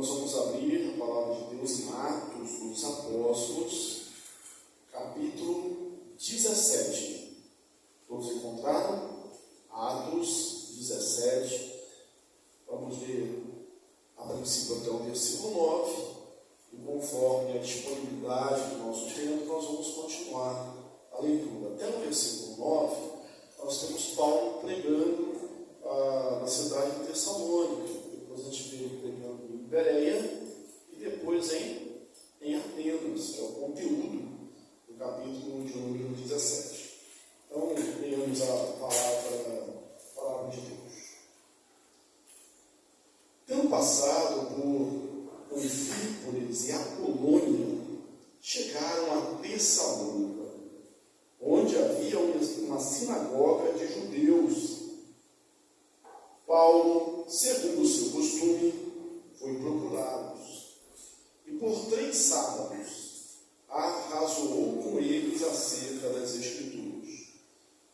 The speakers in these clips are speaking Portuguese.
nós vamos abrir a palavra de Deus em Atos dos Apóstolos, capítulo 17. Todos encontraram? Atos 17. Vamos ler a princípio até o versículo 9. E conforme a disponibilidade do nosso tempo, nós vamos continuar a leitura. Até o versículo 9, nós temos Paulo pregando na cidade de Tessalônica. Depois a gente veio pregando em Bereia e depois em Atenas, que é o conteúdo do capítulo de número 17. Então, leamos a palavra de Deus. Tendo passado por Anfípolis e Apolônia, chegaram a Tessalônica, onde havia uma sinagoga de judeus. Paulo, segundo o seu costume, foi procurá-los, e por 3 sábados arrazoou com eles acerca das Escrituras,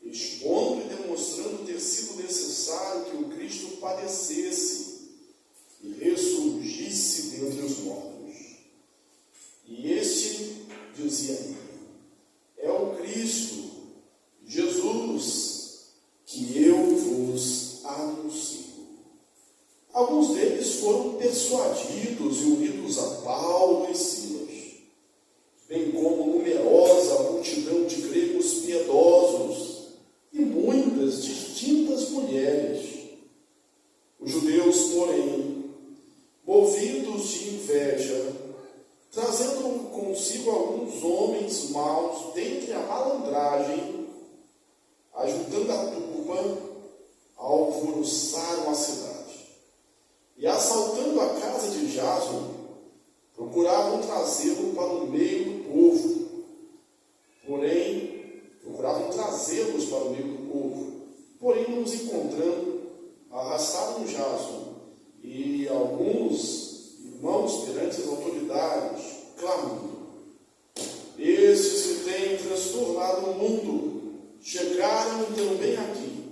expondo e demonstrando ter sido necessário que o Cristo padecesse e ressurgisse dentre os mortos. E este dizia: é o Cristo, Jesus, que eu vos anuncio. Alguns deles foram persuadidos e unidos a Paulo e Silas, bem como numerosa multidão de gregos piedosos e muitas distintas mulheres. Os judeus, porém, movidos de inveja, trazendo consigo alguns homens maus dentre a malandragem, ajuntando a turma, alvoroçaram a cidade. E assaltando a casa de Jason, procuravam trazê-lo para o meio do povo. Porém, não os encontrando, arrastaram Jason e alguns irmãos perante as autoridades, clamando: estes que têm transtornado o mundo chegaram também aqui,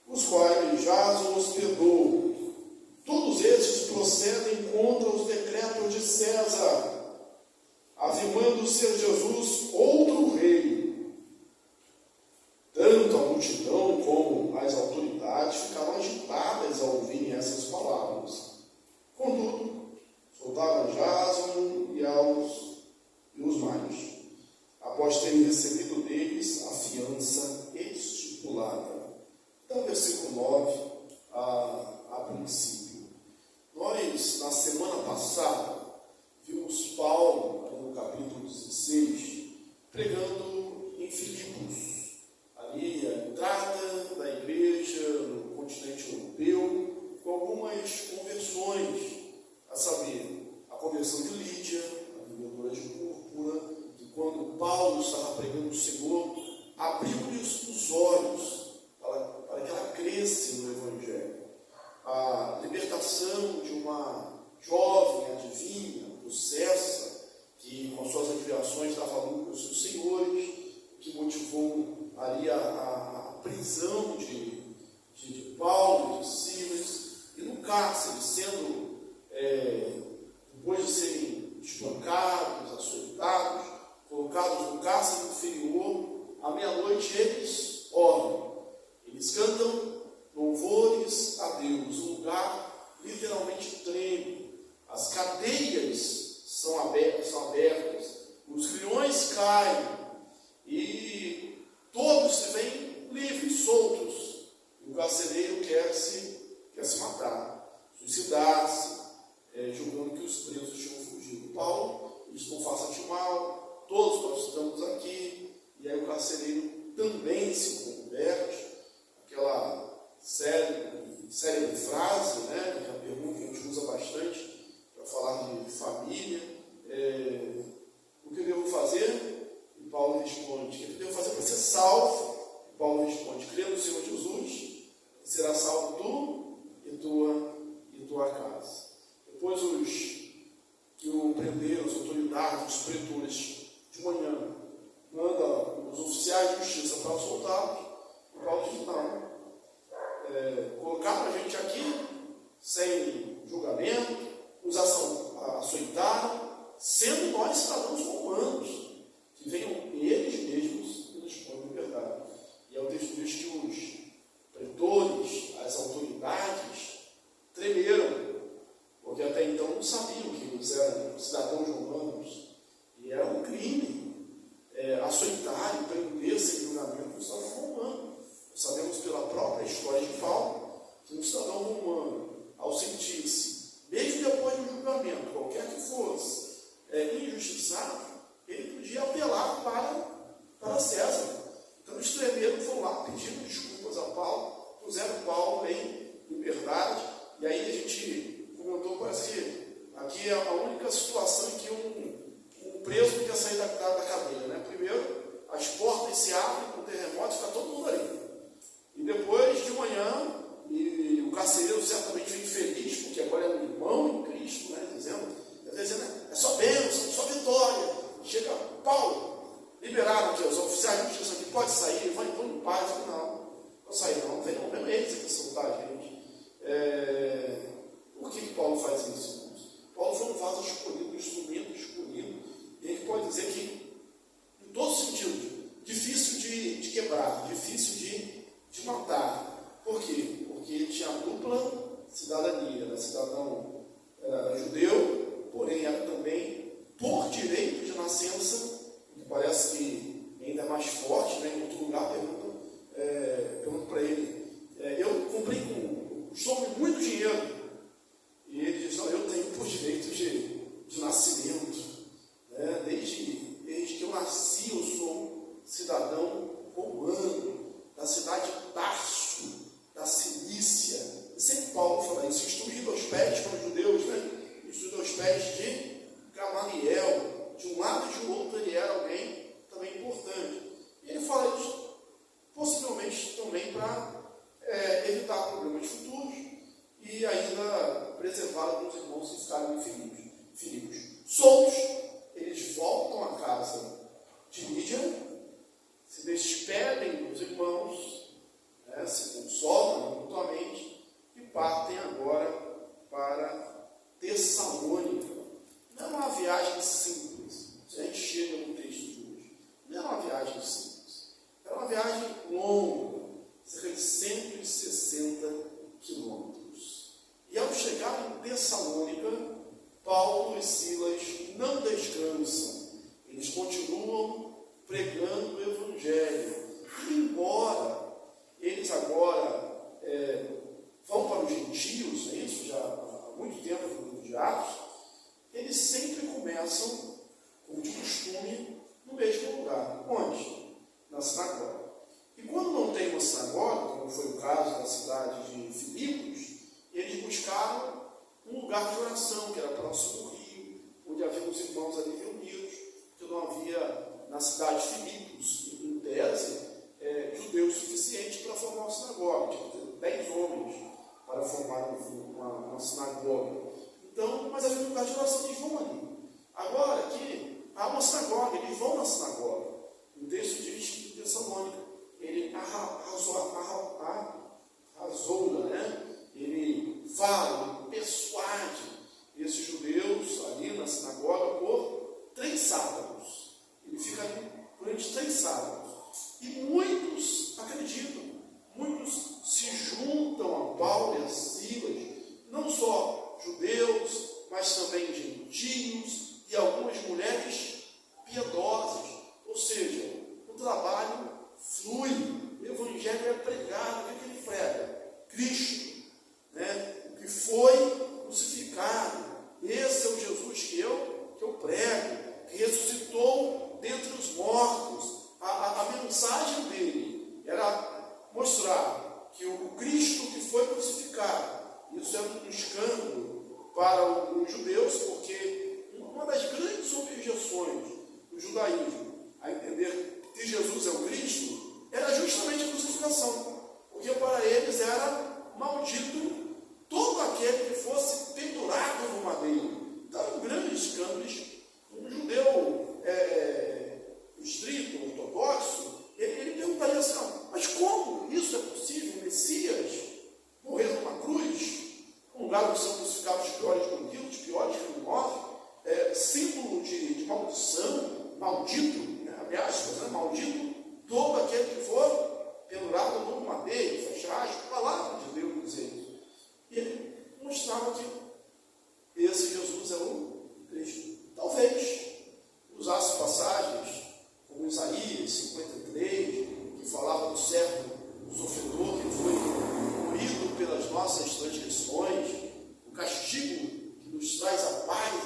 os quais Jason hospedou. Todos estes procedem contra os decretos de César, afirmando ser Jesus outro rei. Tanto a multidão como as autoridades ficaram agitadas ao ouvirem essas palavras. Contudo, soltaram Jason e os mais, após terem recebido deles a fiança estipulada. Então, versículo 9, a princípio. Nós, na semana passada, vimos Paulo, no capítulo 16, pregando em Filipos, ali a entrada da igreja no continente europeu, com algumas conversões, a saber, a conversão de Lídia, a vendedora de púrpura, que quando Paulo estava pregando o Senhor, abriu-lhes os olhos para que ela cresça no Evangelho. A libertação de uma jovem adivinha, possessa, que com suas admirações dava lucro aos seus senhores, que motivou ali a prisão de Paulo e de Silas, e no cárcere, sendo, depois de serem espancados, açoitados, colocados no cárcere inferior, à meia-noite eles oram, eles cantam louvores a Deus. O lugar literalmente treme, as cadeias são abertas, os grilhões caem e todos se veem livres, soltos. E o carcereiro quer se matar, suicidar-se, julgando que os presos tinham fugido. Paulo diz: não faça-te mal, todos nós estamos aqui. E aí o carcereiro também se converte, aquela célebre frase, né, que é a pergunta que a gente usa bastante para falar de família: o que eu devo fazer? E Paulo responde: o que eu devo fazer para ser salvo? E Paulo responde: crê no Senhor Jesus, e será salvo tu e tua casa. Depois os que o prenderam, as autoridades, os pretores, de manhã, manda os oficiais de justiça para soltá-los. E Paulo diz: não, colocaram a gente aqui sem julgamento, qualquer que fosse, injustiçado, ele podia apelar para César. Então os treleiros foram lá pedindo desculpas a Paulo, puseram Paulo em liberdade, e aí a gente comentou, parece que aqui é a única situação em que um preso não quer sair da cadeia, né? Primeiro, as portas se abrem com o terremoto, fica todo mundo ali. E depois, de manhã, e o carcereiro certamente foi infeliz, porque agora é um irmão em Cristo, né? Dizendo, é só bênção, só vitória. Chega, Paulo, liberaram aqui, os oficiais de justiça aqui, pode sair, vão em paz. Não sair não vem não, mesmo eles que soltar a gente. Por que Paulo faz isso, irmãos? Paulo foi um vaso escolhido, um instrumento escolhido, e a gente pode dizer que, em todo sentido, difícil de quebrar, difícil de matar. Por quê? Porque ele tinha dupla cidadania, era cidadão judeu, porém era também por direito de nascença, que parece que ainda é mais forte, né? Em outro lugar pergunto para ele, eu comprei custou muito dinheiro, e ele diz, não, eu tenho por direito de nascimento, né? Desde que eu nasci, eu sou cidadão romano, da cidade de Tarso, da Cilícia. E sempre Paulo fala isso, instruído aos pés para os judeus, né? Instruído aos pés de Gamaliel. De um lado e de outro ele era alguém também importante. E ele fala isso possivelmente também para evitar problemas futuros e ainda preservar alguns irmãos que ficaram em Filipos. Soltos, eles voltam à casa de Lídia, se despedem dos irmãos, se consolam mutuamente e partem agora para Tessalônica. Não é uma viagem simples, se a gente chega no texto de hoje, não é uma viagem simples, é uma viagem longa, cerca de 160 quilômetros. E ao chegar em Tessalônica, Paulo e Silas não descansam, eles continuam pregando o Evangelho. E embora eles agora vão para os gentios, isso já há muito tempo no livro de Atos, eles sempre começam, como de costume, no mesmo lugar. Onde? Na sinagoga. E quando não tem uma sinagoga, como foi o caso da cidade de Filipos, eles buscaram um lugar de oração, que era próximo do rio, onde havia os irmãos ali reunidos, porque não havia na cidade de Filipos, em tese, judeus suficientes para formar uma sinagoga. Tinha que ter 10 homens para formar uma sinagoga. Então, mas havia um lugar de oração, eles vão ali. Agora, aqui, há uma sinagoga, eles vão na sinagoga. O texto diz que em Tessalônica, ele arrasou, né? Ele fala, ele persuade esses judeus ali na sinagoga por 3 sábados. Ele fica ali durante 3 sábados. E muitos acreditam, muitos se juntam a Paulo e a Silas, não só judeus, mas também gentios e algumas mulheres piedosas. Ou seja, o trabalho flui, o Evangelho é pregado. O que ele prega? Cristo, né? O que foi crucificado. Esse é o Jesus que eu prego, que ressuscitou dentre os mortos. A mensagem dele era mostrar que o Cristo que foi crucificado, isso é um escândalo para os judeus, porque uma das grandes objeções do judaísmo a entender que Jesus é o Cristo era justamente a crucificação, porque para eles era maldito todo aquele que fosse pendurado no madeiro. Então era um grande escândalo. Um judeu estrito, ortodoxo, ele perguntaria assim, mas como isso é possível? O Messias morrer numa cruz, um lugar onde são crucificados os piores bandidos, os piores criminosos, símbolo de maldição, maldito, né? Aliás, maldito todo aquele que for pendurado no madeiro, fecha aspas, palavra de Deus dizer isso. E ele mostrava que esse Jesus é o Cristo. Talvez usasse passagens como Isaías 53, que falava do servo sofredor que foi moído pelas nossas transgressões, o castigo que nos traz a paz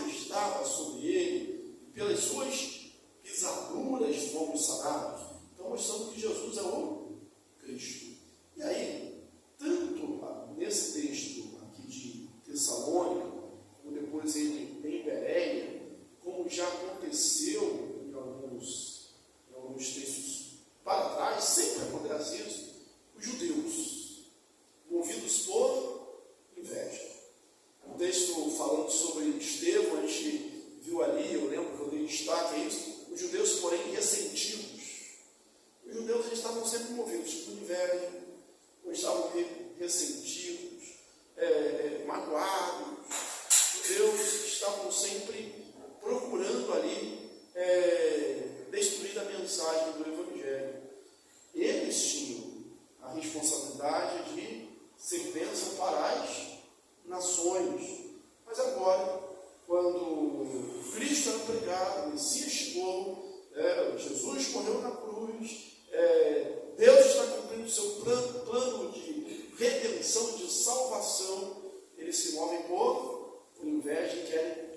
se movem por inveja e querem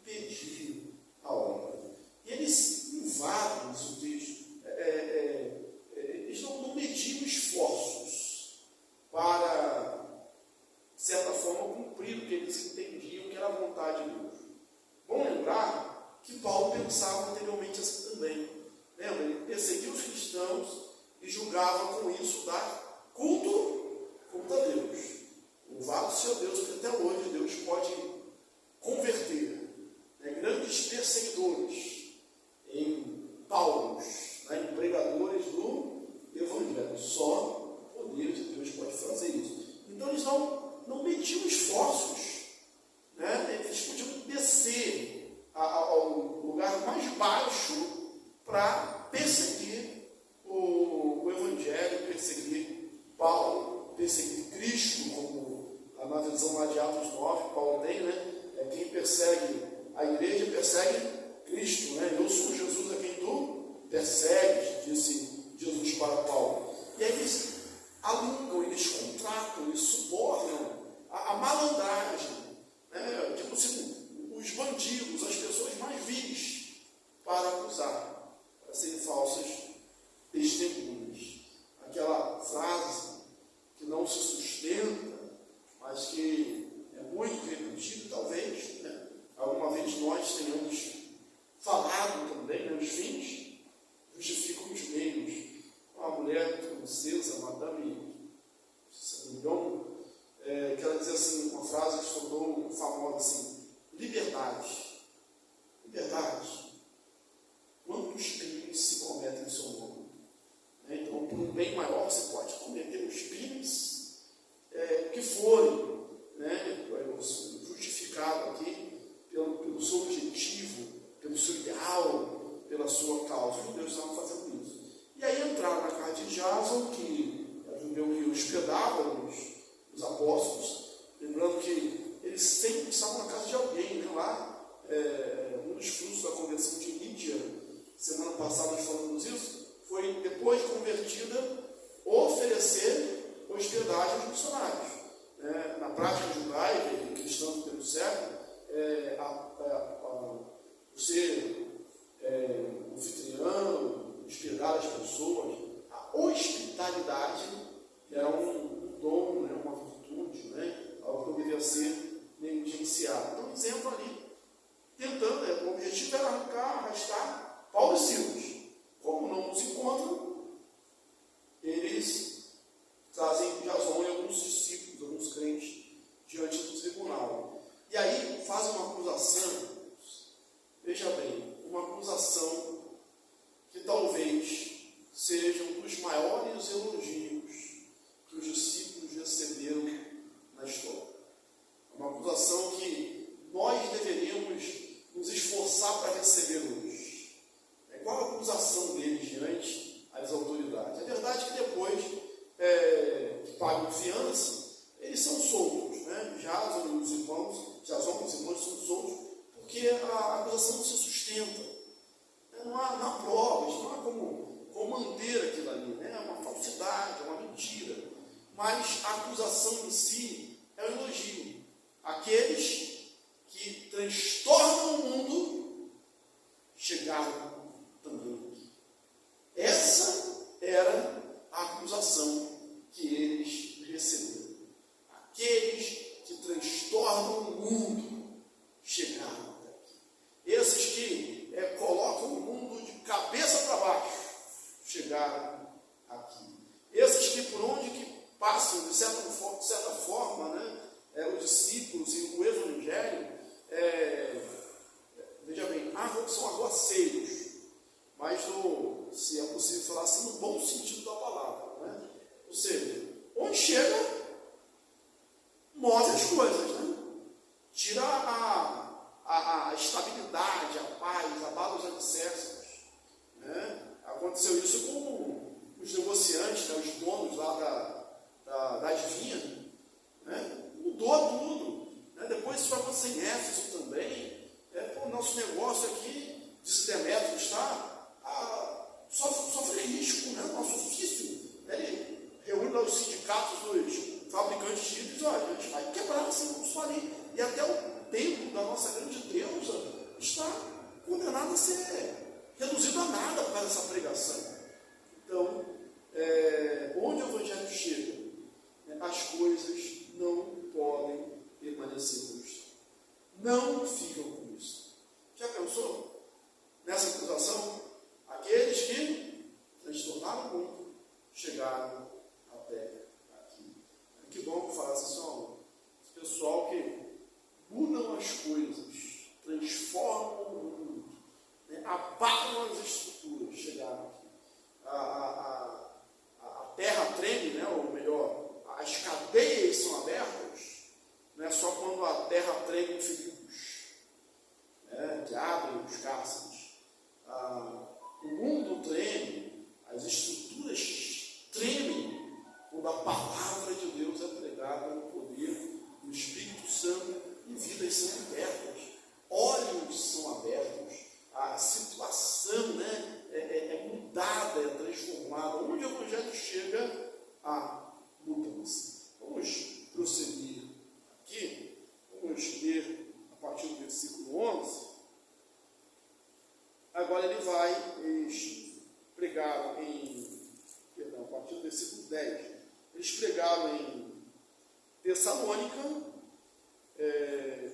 impedir a obra. E eles invadem, diz o texto, eles não mediam esforços para, de certa forma, cumprir o que eles entendiam que era a vontade de Deus. Vamos lembrar que Paulo pensava anteriormente assim também. Lembra? Ele perseguia os cristãos e julgava com isso dar culto a Deus. Louvado seja Deus, que até hoje Deus pode converter grandes perseguidores em Paulos, em pregadores do Evangelho. Só o poder de Deus pode fazer isso. Então eles não mediam esforços. Eles podiam descer ao lugar mais baixo para perseguir o Evangelho, perseguir Paulo, perseguir Cristo, como na visão lá de Atos 9, Paulo tem, quem persegue a igreja persegue Cristo, Eu sou Jesus a quem tu persegues, disse Jesus para Paulo. E aí eles alugam, eles contratam, eles subornam a malandragem, tipo assim, os bandidos, as pessoas mais vis, para acusar, para serem falsas testemunhas. Aquela frase que não se sustenta, mas que é muito repetida, talvez, alguma vez nós tenhamos falado também, os fins justificam os meios. Uma mulher francesa, Madame Saint-Vignon, que ela dizia assim, uma frase que se tornou famosa assim: liberdade. Liberdade. Quantos crimes se cometem em seu nome? Então, por um bem maior, você pode cometer os crimes que forem, justificado aqui pelo seu objetivo, pelo seu ideal, pela sua causa. Os judeus estavam fazendo isso. E aí entraram na casa de Jason, que é o judeu que hospedava os apóstolos, lembrando que eles sempre estavam na casa de alguém, lá, um dos frutos da conversão de Lídia, semana passada nós falamos isso, foi, depois de convertida, oferecer hospedagem aos missionários. Na prática judaica e cristã do primeiro século, ser anfitrião, hospedar as pessoas, a hospitalidade era um dom, uma virtude, algo que deveria ser negligenciado. Então, eles entram ali, tentando, o objetivo era arrastar Paulo e Silas. Como não os encontram, eles trazem Jason e alguns discípulos, alguns crentes, diante do tribunal. E aí fazem uma acusação, veja bem, uma acusação que talvez seja um dos maiores elogios que os discípulos receberam na história. Uma acusação que nós deveríamos nos esforçar para receber hoje. Qual a acusação deles diante às autoridades? É verdade que depois que pagam fiança, eles são soltos, Jason e os irmãos são soltos, porque a acusação não se sustenta. Não há provas, não há como manter aquilo ali, é uma falsidade, é uma mentira. Mas a acusação em si é um elogio. Aqueles que transtornam o mundo chegaram também aqui. Essa era a acusação que eles receberam. Aqueles que transtornam o mundo chegaram até aqui. Esses que colocam o mundo de cabeça para baixo chegaram aqui. Esses que por onde que passam, de certa forma, os discípulos e o Evangelho, veja bem, são aguaceiros, mas se é possível falar assim, no bom sentido da palavra, Ou seja, onde chega, move as coisas, Tira a estabilidade, a paz, abala os alicerces, Aconteceu isso com os negociantes, os donos lá das vinhas, Mudou tudo, Depois isso vai acontecer em Éfeso também. O nosso negócio aqui, disse Demétrio, sofre risco, Nosso ofício. Ele reúne os sindicatos dos fabricantes de vidros, olha, a gente vai quebrar, assim, vamos falir. nossa grande deusa, está condenado a ser reduzido a nada por causa dessa pregação. Então, onde o Evangelho chega, as coisas não podem permanecer com isso. Não ficam com isso. Já pensou nessa acusação? Aqueles que transtornaram o mundo chegaram até aqui. Que bom que falasse isso, ó. Esse pessoal que mudam as coisas, transformam o mundo, abalam as estruturas, chegaram aqui. A terra treme, ou melhor, as cadeias são abertas, não é só quando a terra treme em figos, que abrem os cárceres. O mundo treme, as estruturas tremem quando a palavra de Deus é pregada no poder do Espírito Santo e vidas são libertas, olhos são abertos, a situação é mudada, é transformada. Onde o Evangelho chega, a mudança. Vamos prosseguir aqui, vamos ler a partir do versículo 11. Agora ele vai, eles pregaram a partir do versículo 10, eles pregaram em Tessalônica,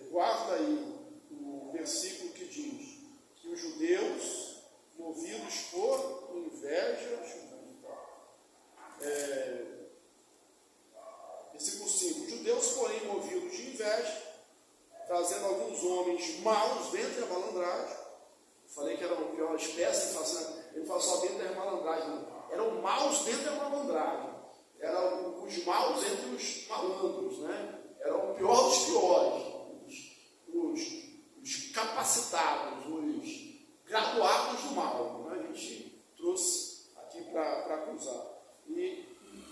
guarda aí o versículo que diz que os judeus, movidos por inveja, versículo 5, os judeus, porém, movidos de inveja, trazendo alguns homens maus dentre a malandragem. Falei que era a pior espécie, ele fala só dentro da malandragem, eram maus dentro da malandragem, eram os maus entre os malandros, eram o pior dos piores, os capacitados, os graduados do mal, a gente trouxe aqui para acusar. E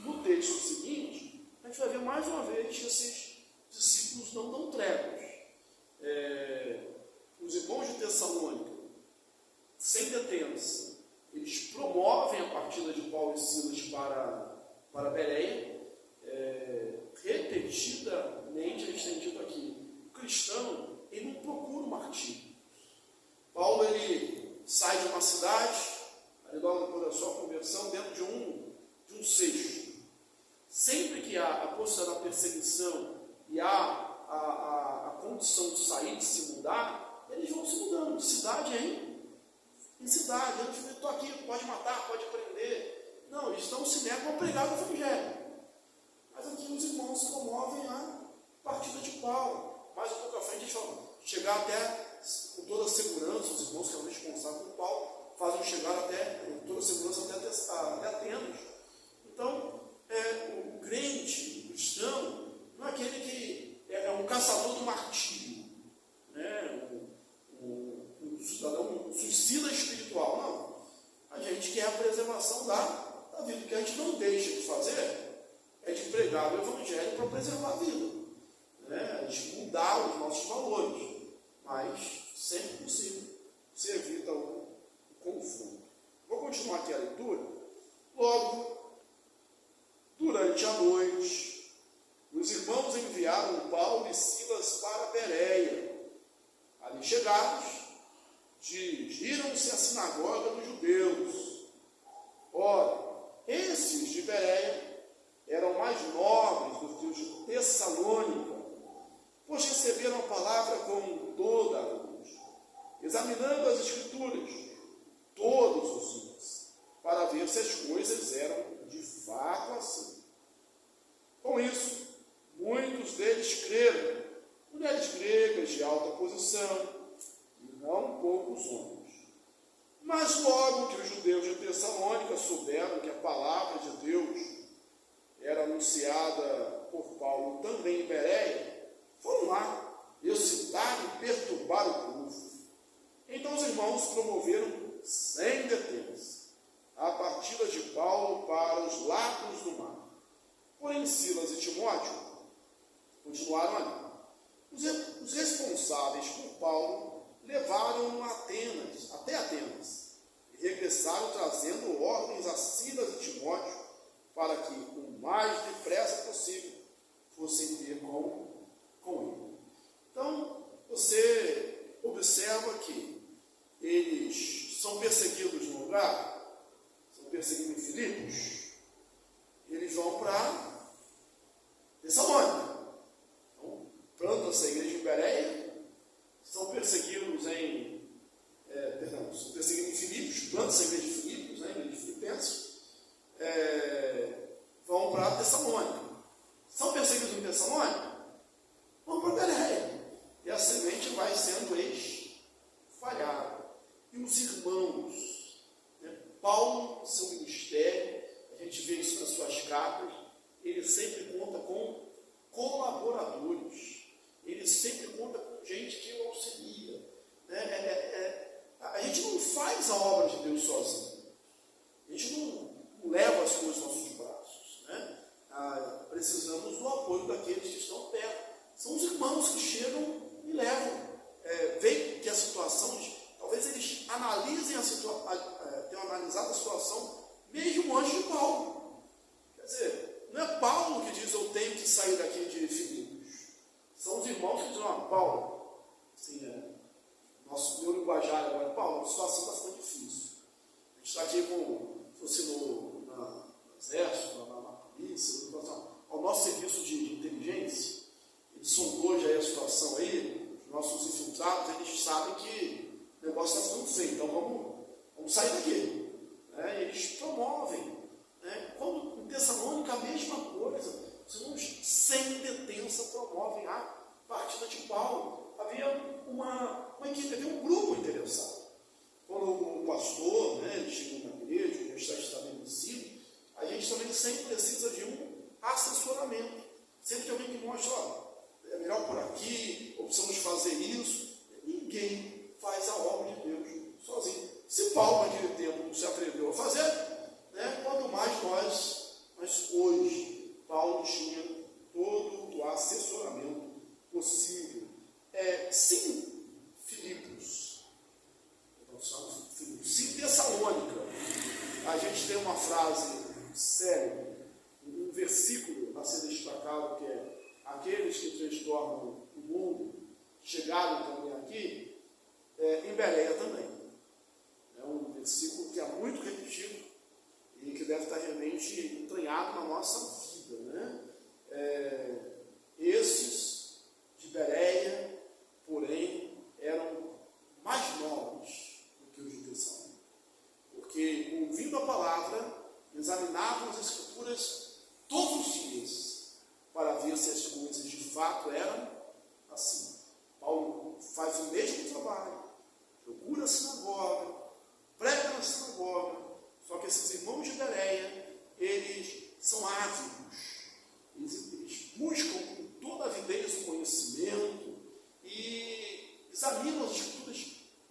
no texto seguinte, a gente vai ver mais uma vez que esses discípulos não dão tréguas. Os irmãos de Tessalônica, sem detença, eles promovem a partida de Paulo e Silas para Bereia. Repetidamente, eles têm dito aqui, o cristão, ele não procura o martírio. Paulo, ele sai de uma cidade, ali logo depois da sua conversão, dentro de um cesto. Sempre que há a possibilidade da perseguição e há a condição de sair, de se mudar, eles vão se mudando de cidade em cidade. Eu estou aqui, pode matar, pode prender. Não, eles não se negam a pregar o Evangelho. Mas aqui os irmãos promovem a partida de Paulo. Mais um pouco à frente, eles falam, chegar até, com toda a segurança, os irmãos que eram responsáveis por Paulo, fazem chegar até, com toda a segurança, até Atenas. Então, o crente, o cristão, não é aquele que é um caçador do martírio, um cidadão, um suicida espiritual. Não. A gente quer a preservação da vida. O que a gente não deixa de fazer é de pregar o Evangelho para preservar a vida. A gente mudar os nossos valores, mas sempre possível se evita o confronto. Vou continuar aqui a leitura. Logo, durante a noite, os irmãos enviaram Paulo e Silas para Bereia. Ali chegados, dirigiram-se à sinagoga dos judeus. Ora, esses de Bereia eram mais nobres do que os de Tessalônica, pois receberam a palavra com toda a luz, examinando as Escrituras todos os dias, para ver se as coisas eram de fato assim. Com isso, muitos deles creram, mulheres gregas de alta posição, e não poucos homens. Mas logo que os judeus de Tessalônica souberam que a palavra de Deus era anunciada por Paulo também em Bereia, foram lá excitar e perturbar o povo. Então os irmãos promoveram sem detença a partida de Paulo para os lados do mar. Porém, Silas e Timóteo continuaram ali. Os responsáveis por Paulo levaram-no até Atenas e regressaram trazendo ordens a Silas e Timóteo para que, o mais depressa possível, fossem ter com ele. Então, você são perseguidos no lugar, são perseguidos em Filipos, eles vão para Tessalônica. Então, planta-se a igreja em Bereia, são perseguidos são perseguidos em Filipos, planta-se a igreja de Filipos, a igreja de Filipenses, vão para Tessalônica. São perseguidos em Tessalônica, vão para Bereia. E a semente vai sendo espalhada. E os irmãos, Paulo, seu ministério, a gente vê isso nas suas cartas, ele sempre conta com colaboradores, ele sempre conta com gente que o auxilia. A gente não faz a obra de Deus sozinho, a gente não leva as coisas nos nossos braços, precisamos do apoio daqueles que estão perto. São os irmãos que chegam e levam. Veem que a situação, talvez eles analisem tenham analisado a situação mesmo antes de Paulo. Quer dizer, não é Paulo que diz eu tenho que sair daqui de Filipos. São os irmãos que dizem, Paulo, assim, meu linguajar agora, Paulo, a situação está ficando difícil. A gente está aqui se fosse no exército, na polícia, ao nosso serviço de inteligência, ele sondou já a situação aí, os nossos infiltrados, eles sabem que o negócio está ficando feio, então vamos sair daqui. Eles promovem. Quando em Tessalônica a mesma coisa, os irmãos sem detença promovem a partida de Paulo. Havia uma equipe, havia um grupo interessado. Quando o pastor, ele chega na igreja, já está estabelecido, a gente também sempre precisa de um assessoramento. Sempre tem alguém que mostra, é melhor por aqui, ou precisamos fazer isso. Ninguém faz a obra de Deus sozinho. Se Paulo naquele tempo não se atreveu a fazer, quanto mais nós, mas hoje, Paulo tinha todo o assessoramento possível. Sim, Filipos, sim, Tessalônica, a gente tem uma frase séria, um versículo a ser destacado, que é: aqueles que transtornam o mundo chegaram também aqui, em Bereia também. É um versículo que é muito repetido e que deve estar realmente entranhado na nossa vida. Esses de Bereia, porém, eram mais nobres do que os de Tessalônica, porque, ouvindo a palavra, examinavam as Escrituras todos os dias para ver se as coisas de fato eram assim. Paulo faz o mesmo trabalho, procura a sinagoga, prega na sinagoga, só que esses irmãos de Bereia, eles são ávidos, eles buscam com toda a avidez o conhecimento e examinam as Escrituras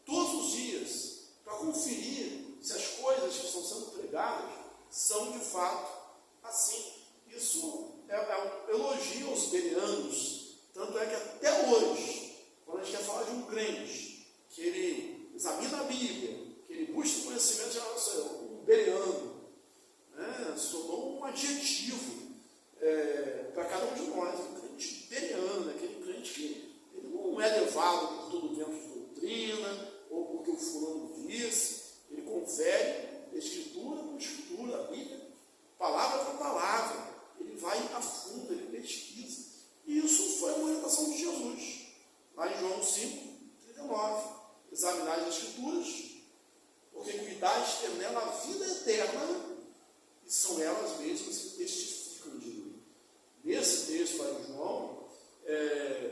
todos os dias para conferir se as coisas que estão sendo pregadas são de fato assim. Isso é um elogio aos bereanos, tanto é que até hoje, quando a gente quer falar de um crente, que ele examina a Bíblia, que ele busca conhecimento, já é um bereano, se tornou um adjetivo para cada um de nós, um crente bereano, aquele crente que ele não é levado por todo o vento de doutrina, ou porque o fulano disse, ele confere Escritura por Escritura, a Bíblia, palavra por palavra, ele vai a fundo, ele pesquisa. E isso foi a orientação de Jesus, lá em João 5:39. Examinar as Escrituras, porque cuidais ter nela a vida eterna, e são elas mesmas que testificam de mim. Nesse texto lá em João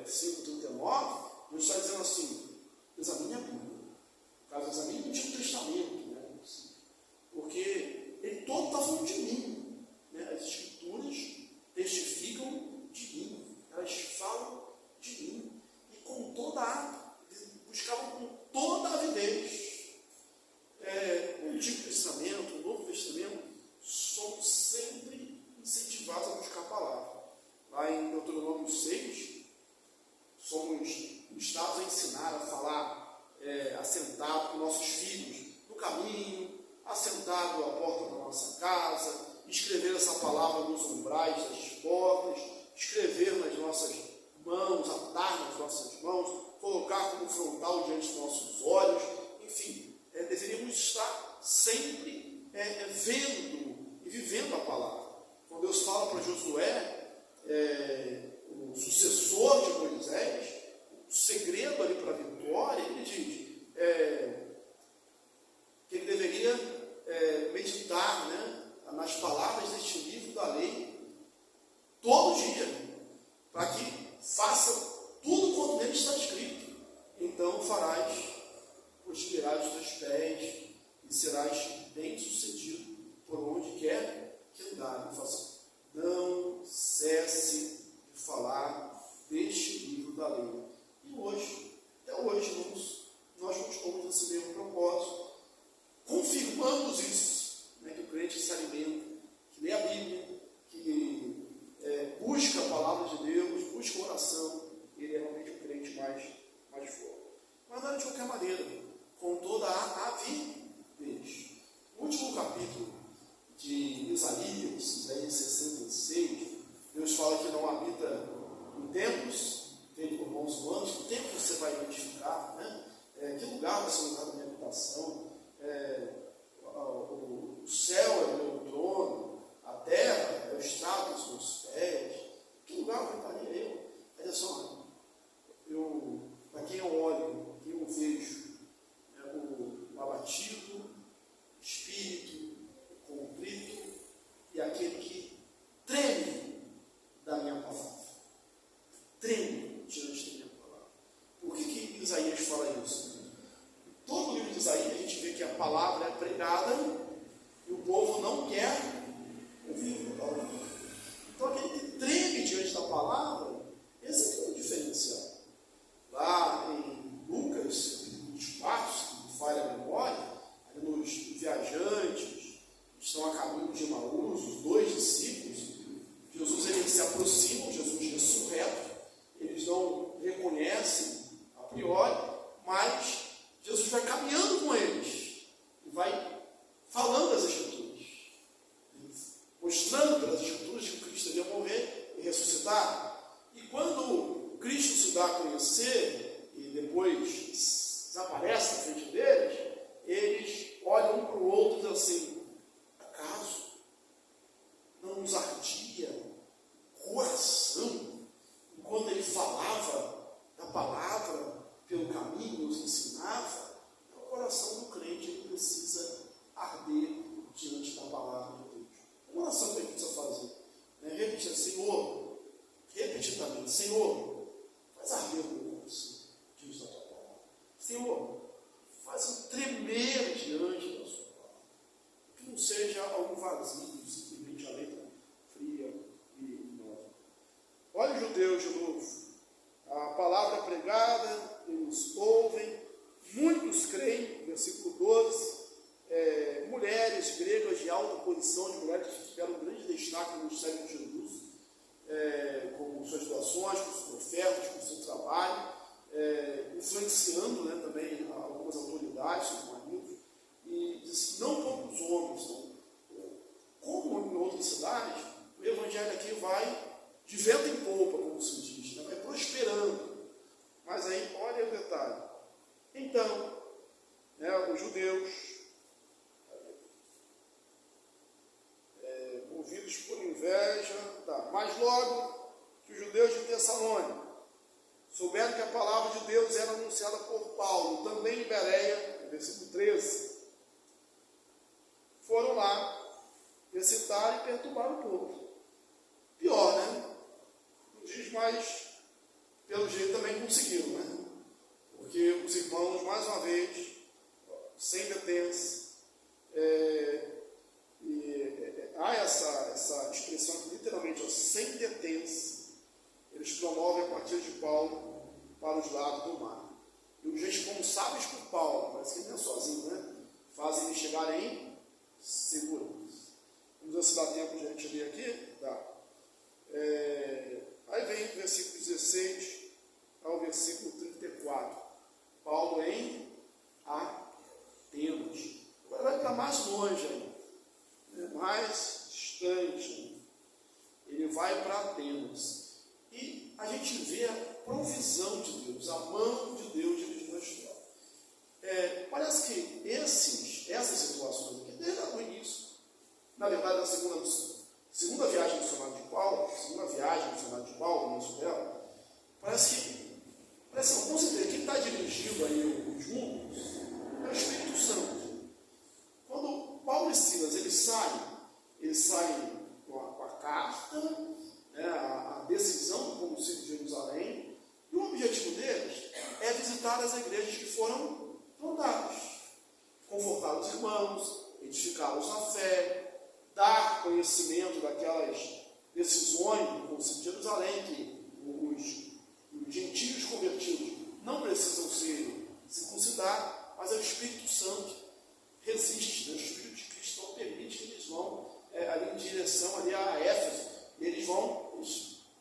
5:39, Deus está dizendo assim: examine a Bíblia, caso examine o Antigo Testamento, porque ele todo está falando de mim. As Escrituras testificam de mim, elas falam de mim, e buscavam com toda a avidez. O Antigo Testamento, o Novo Testamento, somos sempre incentivados a buscar a palavra. Lá em Deuteronômio 6, somos instados a ensinar, a falar, assentado com nossos filhos no caminho, assentado à porta da nossa casa, escrever essa palavra nos umbrais das portas, escrever nas nossas mãos, atar nas nossas mãos, colocar como frontal diante dos nossos olhos, enfim, deveríamos sempre vendo e vivendo a palavra. Quando Deus fala para Josué, o sucessor de Moisés, o segredo ali para a vitória, ele diz que ele deveria meditar, né, nas palavras deste livro da lei todo dia, para que faça tudo quanto nele está escrito. Então farás prosperar os teus pés e serás bem sucedido por onde quer que andar. Não cesse de falar deste livro da lei. E hoje, até hoje, irmãos, nós buscamos esse mesmo propósito. Confirmamos isso, né, que o crente se alimenta, que lê a Bíblia, que busca a palavra de Deus, busca a oração. Ele é realmente um crente mais forte. Mas não é de qualquer maneira, com toda a avidez. O último capítulo de Isaías 66, Deus fala que não habita em templos feitos por mãos humanas. Que templo você vai edificar, né? Que lugar vai ser o lugar da minha habitação? O céu é o meu trono, a terra é o estrado dos meus pés. Que lugar habitaria eu? Olha só, para quem eu olho, quem eu vejo, o abatido, espírito, o contrito e aquele que treme da minha palavra. Treme diante da minha palavra. Por que Isaías fala isso? Em todo o livro de Isaías a gente vê que a palavra é pregada e o povo não quer ouvir a palavra. Então aquele que treme diante da palavra, esse é o diferencial. Lá em Lucas 24, se não falha a memória, nos viajantes que estão a caminho de Emaús, os dois discípulos, Jesus, eles se aproximam, Jesus ressurreto, eles não reconhecem a priori, mas Jesus vai caminhando com eles e vai falando das Escrituras, mostrando pelas Escrituras que Cristo devia morrer e ressuscitar. E quando Cristo se dá a conhecer e depois desaparece na frente deles, eles olham um para o outro e dizem assim: acaso não nos ardia o coração enquanto ele falava da palavra pelo caminho, nos ensinava? O coração do crente, ele precisa arder diante da palavra de Deus. Uma oração que a gente precisa fazer, né? Repetir: Senhor, repetidamente, Senhor, faz arder o meu coração diante da tua palavra. Senhor, faz um tremer diante da sua palavra. Que não seja algo vazio, simplesmente a letra fria e nova. Olha os judeus de novo. A palavra pregada, eles ouvem, muitos creem, versículo 12. Mulheres gregas de alta posição, de mulheres que tiveram um grande destaque no ministério de Jesus, com suas doações, com suas ofertas, com seu trabalho, influenciando, né, também algumas autoridades, seus maridos, e disse: não poucos homens, não. Como em outras cidades, o evangelho aqui vai de vento em polpa, como se diz, né, vai prosperando. Mas aí, olha o detalhe. Então, os judeus, movidos por inveja, mas logo que os judeus de Tessalônica souberam que a palavra de Deus era anunciada por Paulo, também em Bereia, versículo 13, foram lá recitar e perturbar o povo. Pior, né? Não diz, mas pelo jeito também conseguiram, né? Porque os irmãos, mais uma vez, sem detença, há essa expressão que literalmente, sem detença, eles promovem a partida de Paulo para os lados do mar. E os responsáveis por Paulo, parece que ele não é sozinho, né? Fazem ele chegar em segurança. Vamos ver se dá tempo de a gente ler aqui? Dá. Aí vem do versículo 16 ao versículo 34. Paulo em Atenas. Agora vai para mais longe ainda, mais distante. Ele vai para Atenas. E a gente vê a provisão de Deus, a mão de Deus dirigindo a história. Parece que essas situações seguindo aí os rumos, é o Espírito Santo. Quando Paulo e Silas eles saem com a carta, né, a decisão do Concílio de Jerusalém, e o objetivo deles é visitar as igrejas que foram plantadas, confortar os irmãos, edificá-los na fé, dar conhecimento daquelas decisões do Concílio de Jerusalém, que os gentios convertidos não precisam se circuncidar, mas é o Espírito Santo resiste, né? O Espírito de Cristo não permite que eles vão ali em direção ali a Éfeso, e eles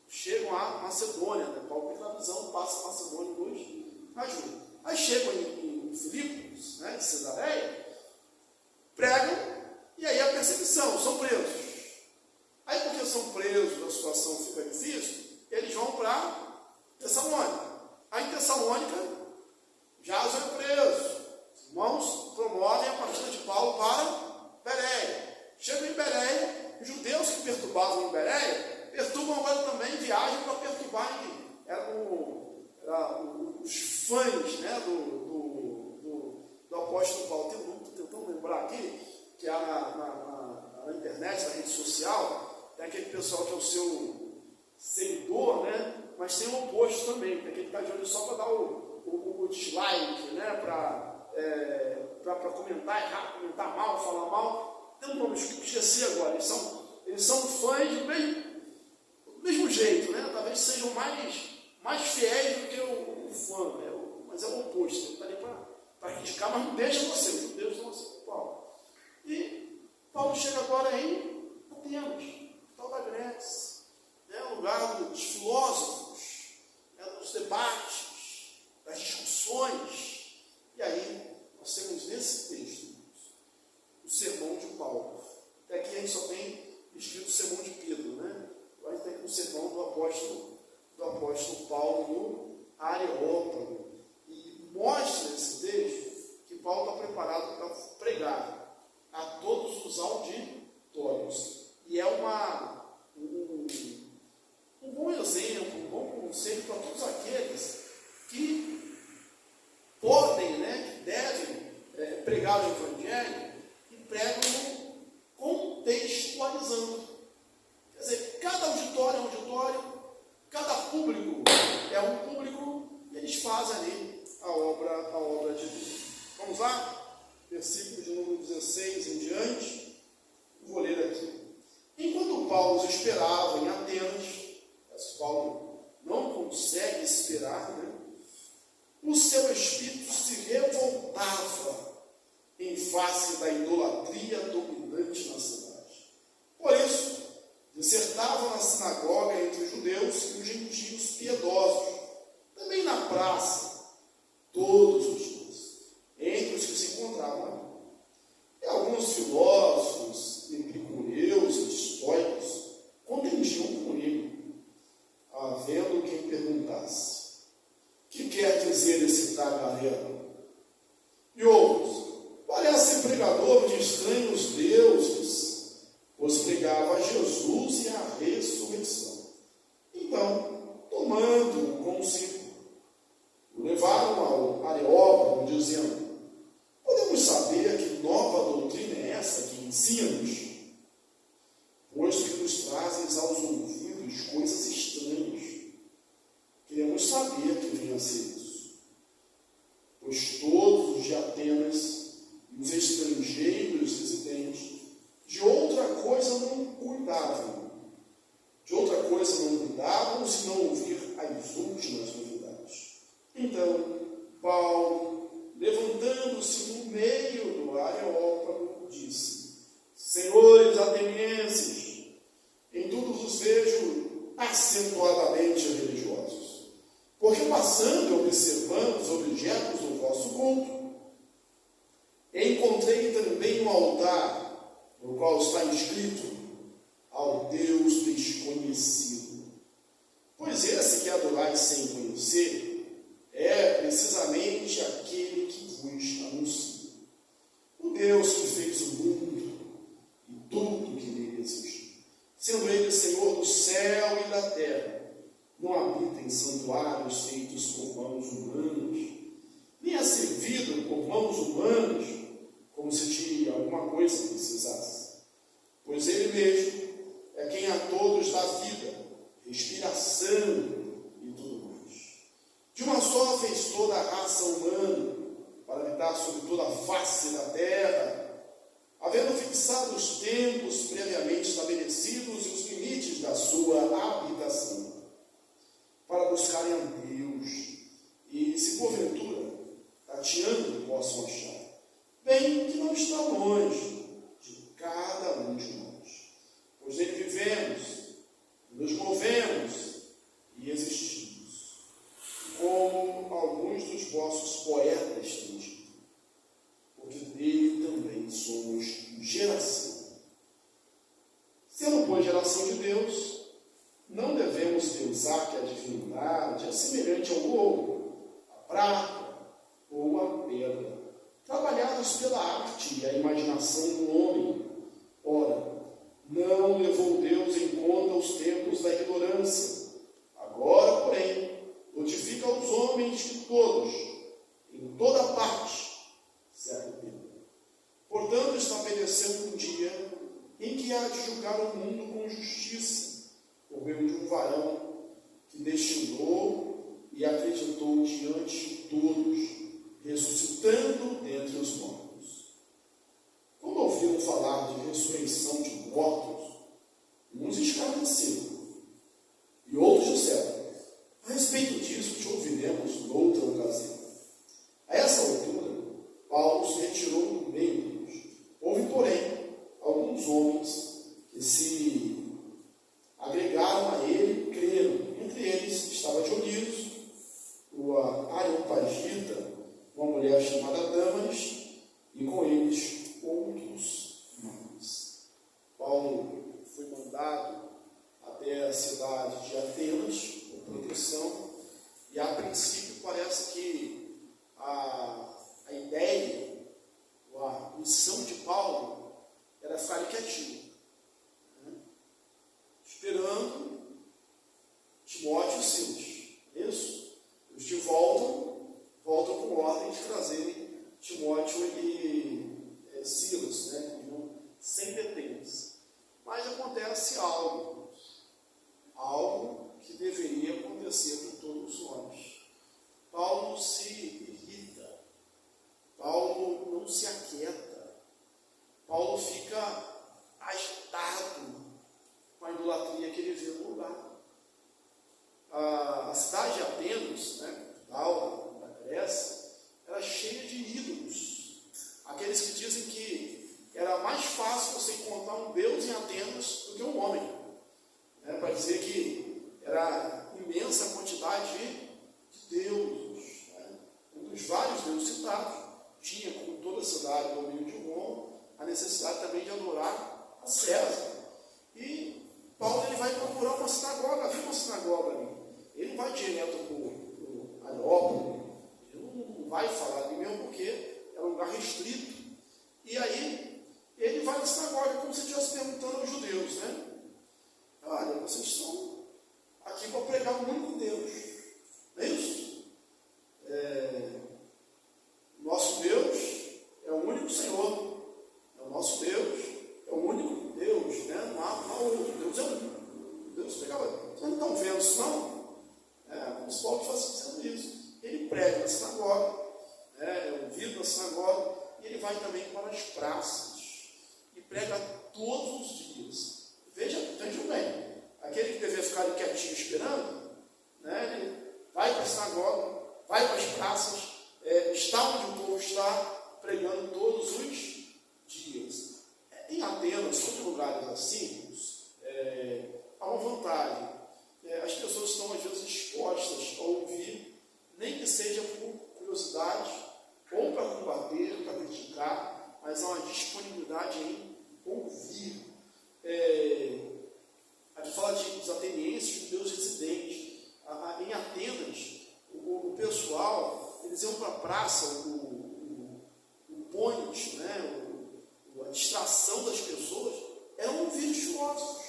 chegam a Macedônia, né? Paulo tem a visão, passa a Macedônia e nos ajuda. Aí chegam em Filipos, né, de Cesareia, pregam, e aí a perseguição, são presos. Aí porque são presos, a situação fica difícil, eles vão para Tessalônica. Aí em Tessalônica, Jason é preso. Os irmãos promovem a partida de Paulo para Bereia. Chegam em Bereia, os judeus que perturbavam em Bereia, perturbam agora também, viajam para perturbar os fãs, né, do apóstolo Paulo. Estou tentando lembrar aqui, que na internet, na rede social, tem aquele pessoal que é o seu seguidor, né? Mas tem o oposto também, tem aquele que está de olho só para dar o dislike, né? Para comentar errado, comentar mal, falar mal. Tem um nome, esqueci agora. Eles são fãs do mesmo jeito, né? Talvez sejam mais fiéis do que o fã, né? Mas é o oposto. Ele está ali para criticar, mas não deixa você, os judeus não aceitam Paulo. E Paulo chega agora em Atenas, tal da Grécia, né? Lugar dos filósofos, né? Dos debates, das discussões. E aí nós temos nesse texto o sermão de Paulo. Até aqui a gente só tem escrito o sermão de Pedro, né? Agora tem o sermão do apóstolo Paulo no Areópago. E mostra nesse texto que Paulo está preparado para pregar a todos os auditórios. E é um bom exemplo, um bom conselho para todos aqueles que podem, né, que devem pregar o Evangelho e pregam contextualizando. Quer dizer, cada auditório é um auditório, cada público é um público, e eles fazem ali a obra de Deus. Vamos lá? Versículo de número 16 em diante. Vou ler aqui. Enquanto Paulo os esperava em Atenas, Paulo não consegue esperar, né? O seu espírito se revoltava em face da idolatria dominante na cidade. Por isso, dissertava na sinagoga entre os judeus e os gentios piedosos, também na praça, todos os dias, entre os que se encontravam ali. E alguns filósofos, epicureus e estoicos contendiam com ele, havendo quem perguntasse: que quer dizer esse tagarela? E outros: parece pregador de estranhos deuses, pois pregava a Jesus e a ressurreição. Então, tomando-o consigo, o levaram ao Areópago, dizendo: podemos saber que nova doutrina é essa que ensinas? Pois que nos trazes aos ouvidos coisas estranhas. Queremos saber que venha a ser isso. Pois todos os de Atenas e os estrangeiros residentes de outra coisa não cuidavam. Se não ouvir as últimas novidades. Então, Paulo, levantando-se no meio do Areópago, disse: senhores atenienses, em tudo os vejo acentuadamente religiosos, porque passando e observando os objetos do vosso culto, encontrei também um altar, no qual está escrito: ao Deus desconhecido. Pois esse que adorais sem conhecer é precisamente aquele que vos anuncia. O Deus que fez o mundo e tudo que nele existe, sendo ele Senhor do céu e da terra, não habita em santuários feitos por mãos humanas, nem humanos, como se de alguma coisa precisasse, pois Ele mesmo é quem a todos dá vida, respiração e tudo mais. De uma só fez toda a raça humana, para habitar sobre toda a face da terra, havendo fixado os tempos previamente estabelecidos e os limites da sua habitação, para buscarem a Deus, e se porventura, tateando, possam achar, bem que não está longe de cada um de nós, pois nele vivemos, nos movemos e existimos, como alguns dos vossos poetas têm dito, porque dele também somos geração. Sendo, pois, geração de Deus, não devemos pensar que a divindade é semelhante ao ouro, à prata ou à pedra, trabalhados pela arte e a imaginação do homem. Ora, não levou Deus em conta os tempos da ignorância. Agora, porém, notifica aos homens que todos, em toda parte, se arrependam. Portanto, estabeleceu um dia em que há de julgar o mundo com justiça, por meio de um varão que destinou e acreditou diante de todos, ressuscitando dentre os mortos. Quando ouviram falar de ressurreição de mortos, uns escarneceram, e outros disseram: a respeito disso te ouviremos noutra ocasião. A essa altura, Paulo se retirou do meio deles. Houve, porém, alguns homens que se agregaram a ele e creram. Entre eles estava Dionísio, o Areopagita, uma mulher chamada Dâmaris, e com eles outros mais. Paulo foi mandado até a cidade de Atenas, por proteção, e a princípio parece que a ideia, a missão de Paulo era ficar ali quietinho, né? Esperando Timóteo e Silas. Isso? Eles de voltam com ordem de trazerem Timóteo e Silas, né? Sem detenção. Mas acontece algo que deveria acontecer com todos nós. Paulo se irrita, Paulo não se aquieta, Paulo fica agitado com a idolatria que ele vê no lugar. A cidade de Atenas, né, da Grécia, era cheia de ídolos. Aqueles que dizem que era mais fácil você encontrar um Deus em Atenas do que um homem. Para dizer que era imensa a quantidade de deuses. Entre os vários deuses citados, tinha, como toda cidade do meio de Roma, a necessidade também de adorar a César. E Paulo ele vai procurar uma sinagoga, havia uma sinagoga ali. Ele não vai direto para o Areópago, ele não vai falar ali mesmo, porque é um lugar restrito. E aí, ele vai na sinagoga como se estivesse perguntando aos judeus, né? Olha, vocês estão aqui para pregar o único Deus, não é isso? Nosso Deus é o único Senhor, o nosso Deus é o único Deus, né? Não há outro, Deus é o único. Deus pegava, vocês não estão vendo isso não? Como se Paulo fosse dizendo isso. Ele prega na sinagoga, é ouvido na sinagoga, e ele vai também para as praças, e prega todos os dias. Vejam bem, aquele que deveria ficar ali quietinho esperando, né, ele vai para a sinagoga, vai para as praças, está onde o povo está, pregando todos os dias. Em Atenas, outros lugares assim, há uma vantagem. As pessoas estão às vezes dispostas a ouvir, nem que seja por curiosidade, ou para combater, para criticar, mas há uma disponibilidade em ouvir. Aqui fala dos atenienses, judeus residentes. Em Atenas, o pessoal, eles iam para a praça, o point, né, a distração das pessoas, eram ouvir os filósofos.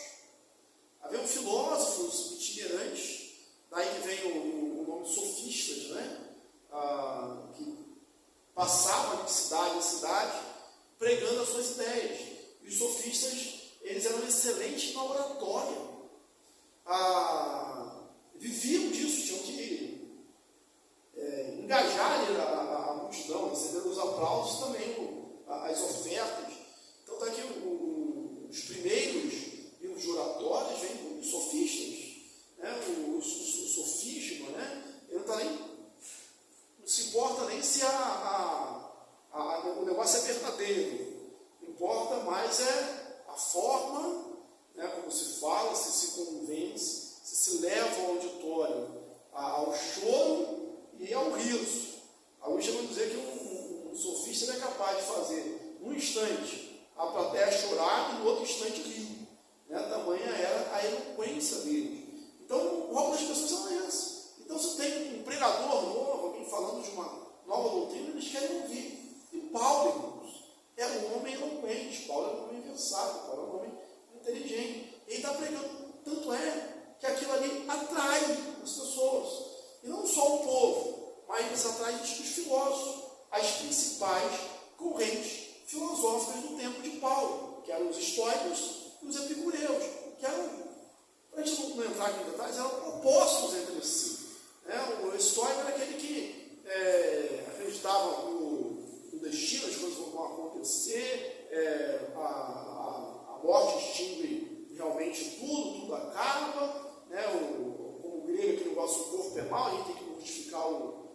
Haviam filósofos itinerantes, daí que vem o nome de sofistas, né, que passavam de cidade em cidade, pregando as suas ideias. E os sofistas, eles eram excelentes na oratória. Viviam disso, tinham que engajar a multidão, receber os aplausos também, as ofertas. Então está aqui os primeiros livros de oratórios, vêm os sofistas, né? o sofisma, né? Ele não se importa nem se o negócio é verdadeiro. Importa mais a forma, né, como se fala, se convence, se leva ao auditório, ao choro e ao riso. Alguns chegam a dizer que um sofista é capaz de fazer, num instante, a plateia chorar e no outro instante rir. Né? Tamanha era a eloquência dele. Então, o alvo das pessoas é esse. Então, se tem um pregador novo, alguém falando de uma nova doutrina, eles querem ouvir. E Paulo, irmãos, era um homem eloquente, Paulo era um homem versátil, Paulo era um homem inteligente. Ele está pregando, tanto é que aquilo ali atrai as pessoas. E não só o povo, mas eles atraem os filósofos, as principais correntes filosóficas do tempo de Paulo, que eram os estoicos e os epicureus, que eram, para a gente não entrar aqui em detalhes, eram opostos entre si. O estoico era aquele que acreditava no destino, as coisas vão acontecer, a morte extingue realmente tudo acaba, né? Como o grego que negócio, o corpo é mau, a gente tem que mortificar o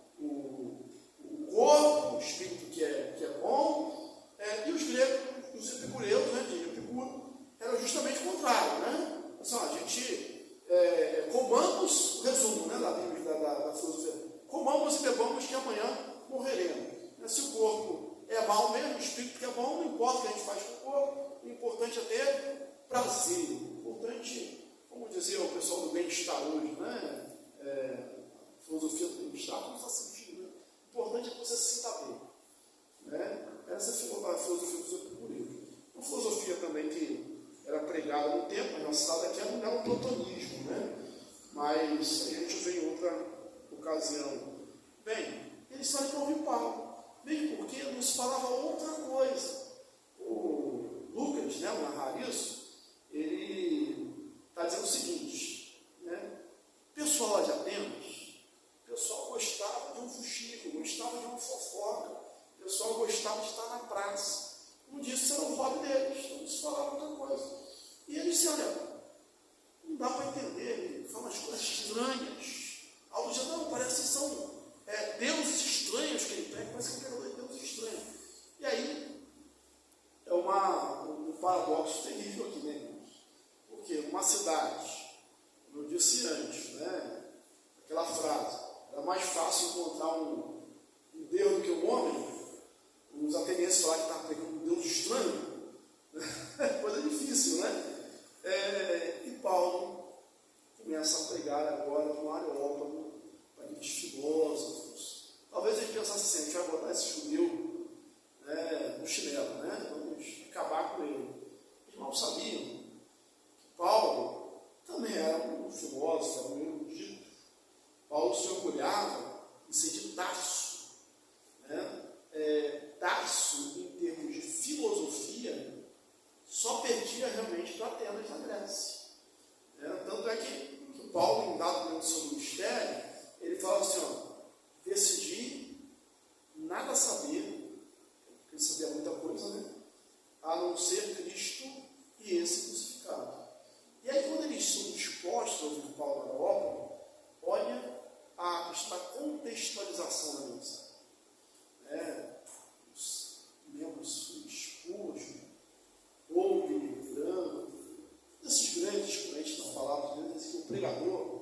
corpo, o espírito que é bom, e os gregos, os epicureus, né, de Epicuro, eram justamente o contrário, né? Assim, a gente comamos, o resumo, né, da Bíblia, da filosofia, comamos e bebamos que amanhã morreremos. Se o corpo é mau mesmo, o espírito que é bom, não importa o que a gente faz com o corpo, o importante é ter prazer, o importante, como dizia o pessoal do bem-estar hoje, né? Filosofia do bem-estar, não faz sentido, né? O importante é que você se sinta bem, né? Essa é a filosofia dos epicureus. Uma filosofia também que era pregada no tempo, mas nossa aqui é o platonismo, né? Mas a gente vê em outra ocasião. Bem, eles sabem que ouvir Paulo, mesmo porque nos falava outra coisa. O Lucas, né, o narrar isso, ele está dizendo o seguinte, né? O pessoal lá de Atenas, o pessoal gostava de um fuxico, gostava de uma fofoca, o pessoal gostava de estar na praça. Como disse, isso era o hobby deles, então eles falavam outra coisa. E ele disse, olha, não dá para entender, ele fala umas coisas estranhas. Alguns dizem, não, parece que são deuses estranhos que ele prega, parece que ele pegou deuses estranhos. E aí, é um paradoxo terrível aqui, né, irmãos? Porque uma cidade, como eu disse antes, né, aquela frase, era mais fácil encontrar um Deus do que um homem. Os atenienses falaram que estavam pregando um Deus estranho. Coisa difícil, né? E Paulo começa a pregar agora no Areópago para aqueles filósofos. Talvez a gente pensasse assim, a gente vai botar esse judeu no chinelo, né? Vamos acabar com ele. Eles mal sabiam que Paulo também era um filósofo, era um erudito. Paulo se orgulhava em ser de Tarso, né? Tarso, em termos de filosofia, só perdia realmente para Atenas na Grécia. Tanto é que Paulo, em dado momento do seu ministério, ele fala assim, decidi nada saber, porque ele sabia muita coisa, né? A não ser Cristo e esse crucificado. E aí, quando eles são dispostos a ouvir Paulo na obra, olha esta contextualização da mensagem. Os membros expôs, ouve, livrando, esses grandes expoentes da palavra de Deus, que o pregador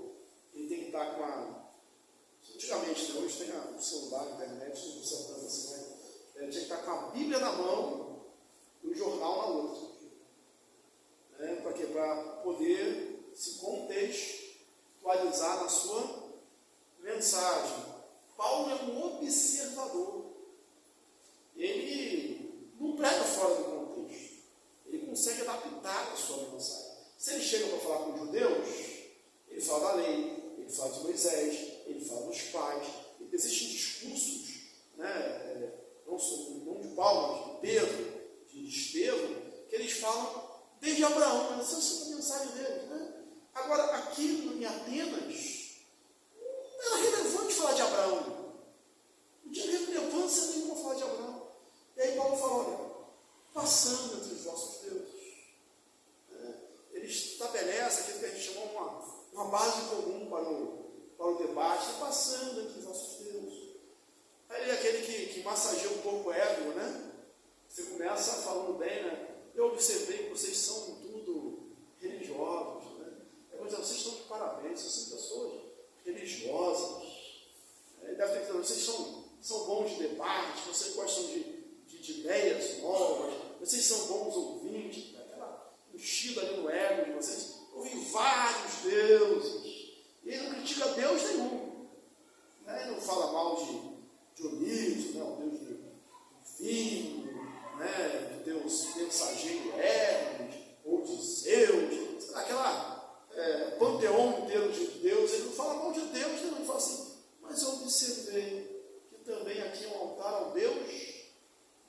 ele tem que estar com antigamente, né? Hoje tem o celular, a internet, não precisa tanto assim, né? Ele tinha que estar com a Bíblia na mão e o jornal na outra. Para quê? Para poder se contextualizar na sua mensagem. Paulo é um observador. Ele não prega fora do contexto. Ele consegue adaptar a sua mensagem. Se ele chega para falar com os judeus, ele fala da lei, ele fala de Moisés, ele fala dos pais. Existem discursos, né, passando entre os vossos deuses. Ele estabelece aquilo que a gente chama uma base comum para o debate, está passando entre os vossos deuses. Aí ele é aquele que massageia um pouco o ego, né? Você começa falando bem, né? Eu observei que vocês são tudo religiosos, né? Vocês estão de parabéns, vocês são pessoas religiosas. Deve ter que dizer, vocês são bons de debate, vocês gostam de ideias novas, vocês são bons ouvintes, aquela enchida ali no ego de vocês, ouvem vários deuses, e ele não critica Deus nenhum. Ele não fala mal de Dionísio, né, o Deus do vinho, né, de Deus mensageiro Hermes, ou de Zeus, aquela panteão inteiro de Deus. Ele não fala mal de Deus, ele fala assim, mas eu observei que também aqui é um altar ao Deus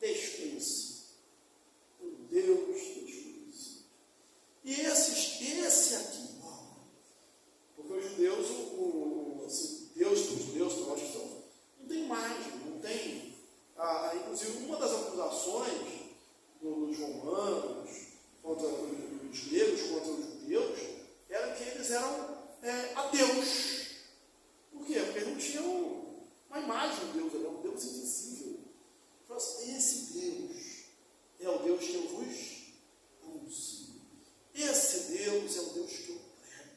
desconhecido. O Deus desconhecido. E esse aqui, porque os judeus, Deus dos deuses que nós estamos, não tem imagem, não tem. Inclusive, uma das acusações dos romanos contra os gregos, contra os judeus, era que eles eram ateus. Por quê? Porque não tinham uma imagem de Deus, era um Deus invisível. Esse Deus é o Deus que eu vos anuncio. Esse Deus é o Deus que eu prego.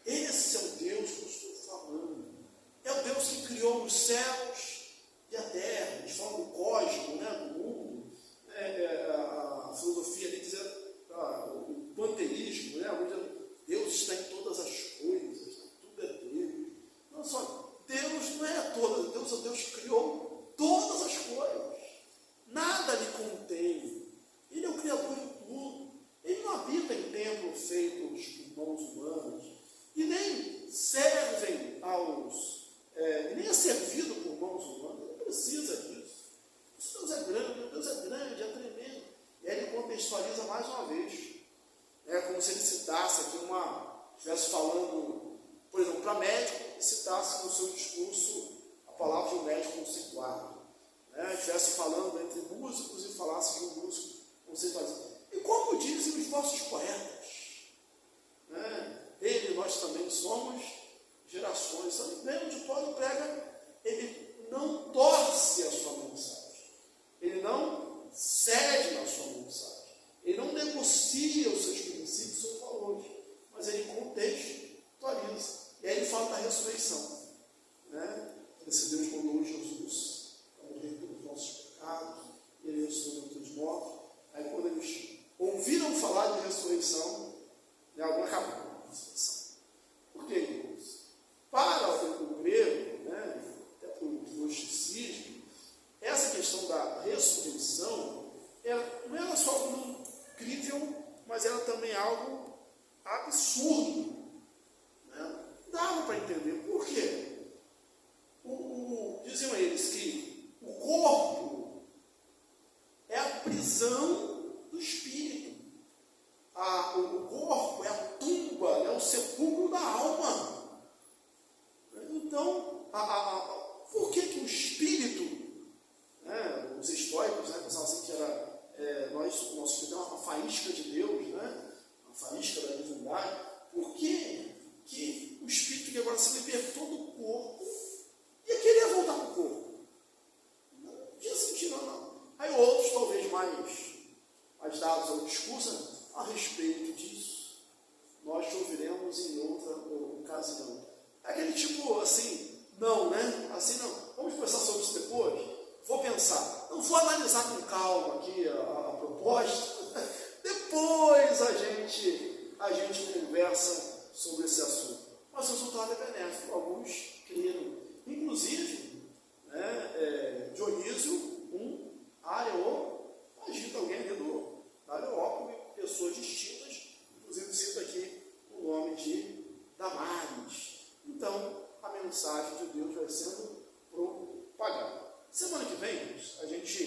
Esse é o Deus que eu estou falando. É o Deus que criou os céus e a terra. Eles falam do cosmos, né, do mundo. A filosofia ali diz o panteísmo, né, onde Deus está em todas as coisas, tudo é Deus. Não só Deus não é todas, Deus é o Deus que criou todas as coisas. Nada lhe contém. Ele é o Criador de tudo. Ele não habita em templos feitos por mãos humanas. E nem servem nem é servido por mãos humanas. Ele precisa disso. Deus é grande, é tremendo. E aí ele contextualiza mais uma vez. É como se ele citasse aqui estivesse falando, por exemplo, para médico, e citasse no seu discurso a palavra de um médico conceituado. Estivesse falando entre músicos e falasse de um músico conceituado. E como dizem os vossos poetas, ele e nós também somos gerações. Onde Paulo prega, ele não torce a sua mensagem, ele não cede na sua mensagem, ele não negocia os seus princípios, os seus valores, mas ele contextualiza. E aí ele fala da ressurreição. Esse Deus mandou Jesus para morrer pelos nossos pecados, e ele ressuscitou entre os mortos. Aí quando eles ouviram falar de ressurreição, algo acabou com a ressurreição. Por que, irmãos? Para o grego, até para o gnosticismo, essa questão da ressurreição não era só algo incrível, mas era também algo absurdo. Dava para entender. Por quê? Diziam eles que o corpo é a prisão do espírito. O corpo é a tumba, é o sepulcro da alma. Então, por que o espírito, os estoicos, pensavam assim que era nosso espírito é uma faísca de Deus, uma faísca da divindade. Por que o espírito que agora se libertou do corpo ia querer voltar para o corpo? Não tinha sentido, não. Aí outros, talvez mais dados ao discurso, a respeito disso, nós te ouviremos em outra ocasião. É aquele tipo assim, não, assim não. Vamos pensar sobre isso depois? Vou pensar. Não vou analisar com calma aqui a proposta. Depois a gente conversa sobre esse assunto. Mas o resultado é benéfico. Alguns creram. Inclusive, Dionísio, agita alguém ali do Areópago, pessoas distintas, inclusive cita aqui o nome de Damares. Então, a mensagem de Deus vai sendo propagada. Semana que vem, a gente